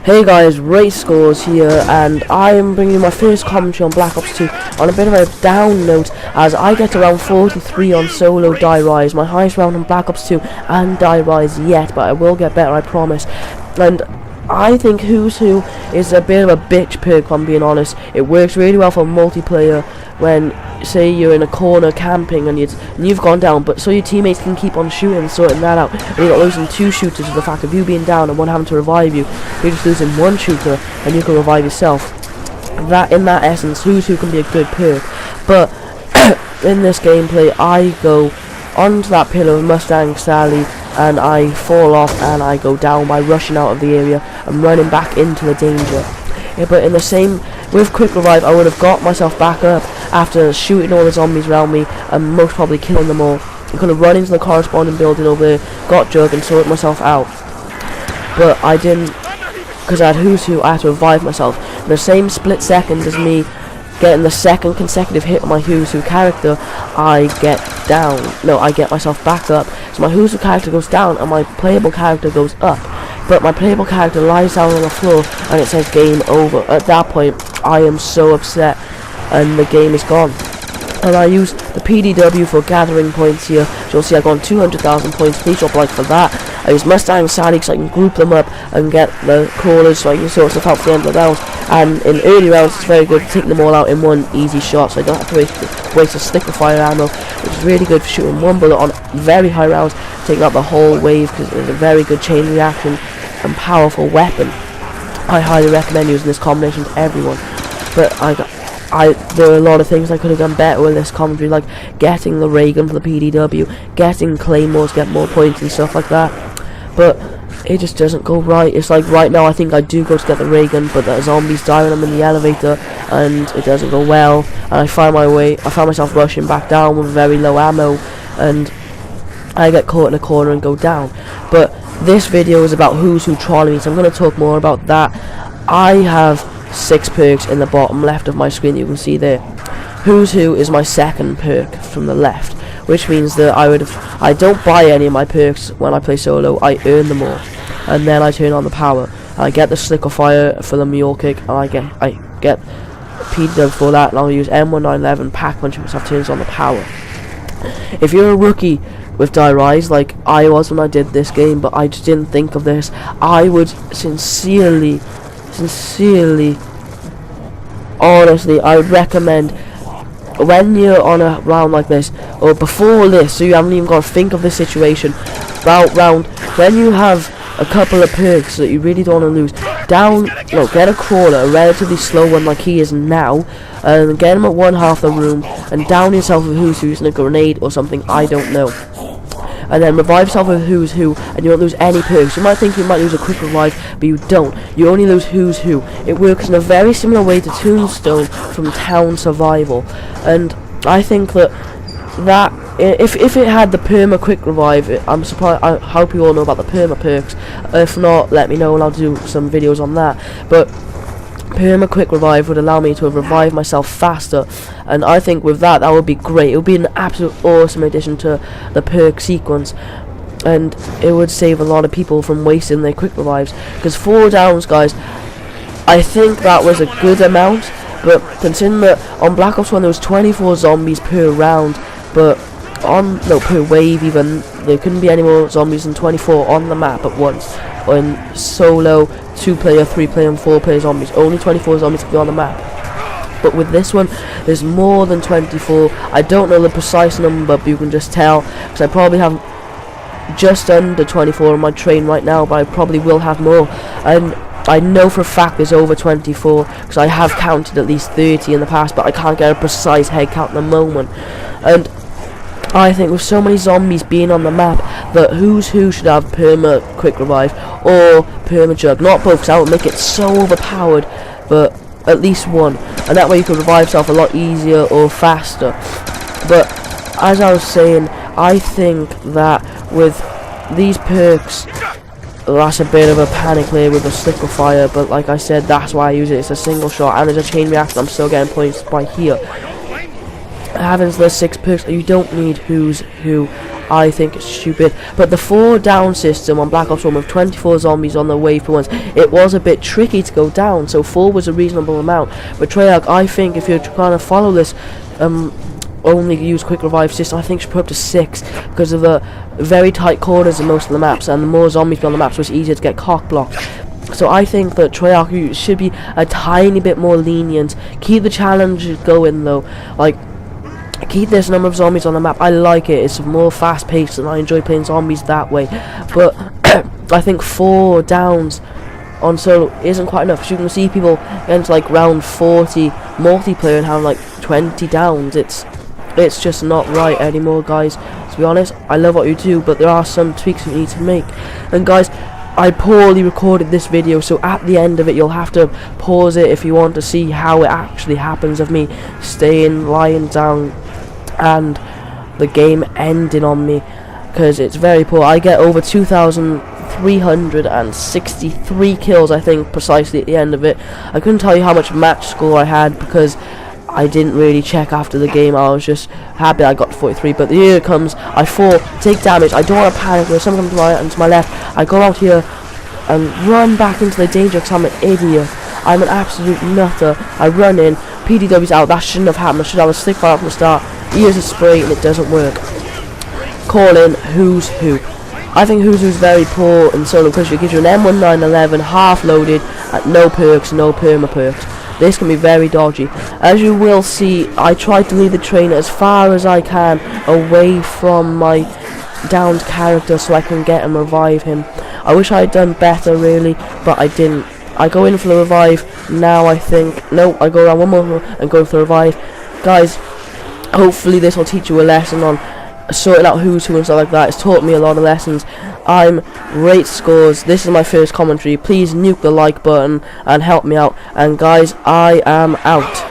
Hey guys, Race Scores here, and I am bringing you my first commentary on Black Ops 2 on a bit of a down note, as I get to round 43 on solo Die Rise, my highest round on Black Ops 2 and Die Rise yet, but I will get better, I promise. And I think Who's Who is a bit of a bitch perk, if I'm being honest. It works really well for multiplayer when, say, you're in a corner camping and you've gone down, but so your teammates can keep on shooting and sorting that out, and you're not losing two shooters to the fact of you being down and one having to revive you. You're just losing one shooter and you can revive yourself. That, in that essence, Who's Who can be a good perk. But in this gameplay, I go onto that pillar of Mustang Sally and I fall off and I go down by rushing out of the area and running back into the danger. But in the same, with quick revive, I would have got myself back up after shooting all the zombies around me and most probably killing them all. I could have run into the corresponding building over there, got Jug and sorted myself out. But I didn't, because I had Who's Who. I had to revive myself. In the same split second as me getting the second consecutive hit on my Who's Who character, I get down. No, I get myself back up. So my Who's Who character goes down and my playable character goes up. But my playable character lies down on the floor and it says game over. At that point, I am so upset and the game is gone. And I use the PDW for gathering points here. So you'll see I've got 200,000 points. Please drop a like for that. I use Mustang Sally so I can group them up and get the crawlers so I can sort stuff out for the end of the round. And in early rounds, it's very good to take them all out in one easy shot, so I don't have to waste a stick of fire ammo, which is really good for shooting one bullet on very high rounds, taking out the whole wave because it's a very good chain reaction and powerful weapon. I highly recommend using this combination to everyone. But there are a lot of things I could have done better with this commentary, like getting the ray gun for the PDW, getting claymores, get more points and stuff like that. But it just doesn't go right. It's like right now I think I do go to get the ray gun, but the zombies die when I'm in the elevator and it doesn't go well, and I find myself rushing back down with very low ammo and I get caught in a corner and go down. But this video is about Who's Who trolling me, so I'm going to talk more about that. I have 6 perks in the bottom left of my screen, you can see there. Who's Who is my second perk from the left, which means that I don't buy any of my perks when I play solo, I earn them all. And then I turn on the power. I get the Slick of Fire for the mule kick, and I get PDW for that, and I'll use M1911 pack punch once I've turned on the power. If you're a rookie with Die Rise, like I was when I did this game, but I just didn't think of this, I would sincerely, honestly, I would recommend, when you're on a round like this, or before this, so you haven't even got to think of this situation, round, when you have a couple of perks that you really don't want to lose, get a crawler, a relatively slow one like he is now, and get him at one half the room, and down yourself with Who's Who using a grenade or something, I don't know. And then revive yourself with Who's Who, and you won't lose any perks. You might think you might lose a quick revive, but you don't. You only lose Who's Who. It works in a very similar way to Tombstone from Town Survival, and I think that if it had the perma quick revive, I'm surprised. I hope you all know about the perma perks. If not, let me know and I'll do some videos on that. But perma quick revive would allow me to revive myself faster, and I think with that would be great. It would be an absolute awesome addition to the perk sequence, and it would save a lot of people from wasting their quick revives, because 4 downs, guys, I think that was a good amount. But considering that on Black Ops 1 there was 24 zombies per round, but per wave even, there couldn't be any more zombies than 24 on the map at once. On solo, 2-player, 3-player and 4-player zombies, only 24 zombies could be on the map. But with this one, there's more than 24. I don't know the precise number, but you can just tell, because I probably have just under 24 on my train right now, but I probably will have more. And I know for a fact there's over 24, because I have counted at least 30 in the past, but I can't get a precise head count at the moment. And I think with so many zombies being on the map, that Who's Who should have perma quick revive or perma jug. Not both, because that would make it so overpowered, but at least one, and that way you can revive yourself a lot easier or faster. But as I was saying, I think that with these perks, that's a bit of a panic there with the Slick of Fire, but like I said, that's why I use it. It's a single shot and there's a chain reaction. I'm still getting points by here. Having the 6 perks, you don't need Who's Who. I think it's stupid. But the 4 down system on Black Ops 1 with 24 zombies on the wave for once, it was a bit tricky to go down, so 4 was a reasonable amount. But Treyarch, I think if you're trying to follow this only use quick revive system, I think should put up to 6, because of the very tight corners in most of the maps, and the more zombies on the maps, so it's easier to get cock blocked. So I think that Treyarch should be a tiny bit more lenient. Keep the challenge going though, like keep this number of zombies on the map. I like it, it's more fast paced and I enjoy playing zombies that way. But I think 4 downs on solo isn't quite enough, because you can see people get into like round 40 multiplayer and have like 20 downs. It's just not right anymore, guys. To be honest, I love what you do, but there are some tweaks you need to make. And guys, I poorly recorded this video, so at the end of it you'll have to pause it if you want to see how it actually happens of me lying down and the game ending on me, because it's very poor. I get over 2,363 kills, I think, precisely at the end of it. I couldn't tell you how much match score I had because I didn't really check after the game. I was just happy I got 43. But here it comes. I fall, take damage. I don't want to panic. There's someone coming to my right and to my left. I go out here and run back into the danger because I'm an idiot. I'm an absolute nutter. I run in. PDW's out. That shouldn't have happened. I should have a stick fire from the start. Here's a spray and it doesn't work. Call in Who's Who. I think Who's Who's very poor in solo because it gives you an M1911 half loaded at no perks, no perma perks. This can be very dodgy. As you will see, I tried to lead the train as far as I can away from my downed character so I can get and revive him. I wish I had done better really, but I didn't. I go in for the revive now, I think. No, I go around one more and go for the revive. Guys, hopefully this will teach you a lesson on sorting out Who's Who and stuff like that. It's taught me a lot of lessons. I'm rate scores. This is my first commentary. Please nuke the like button and help me out. And guys, I am out.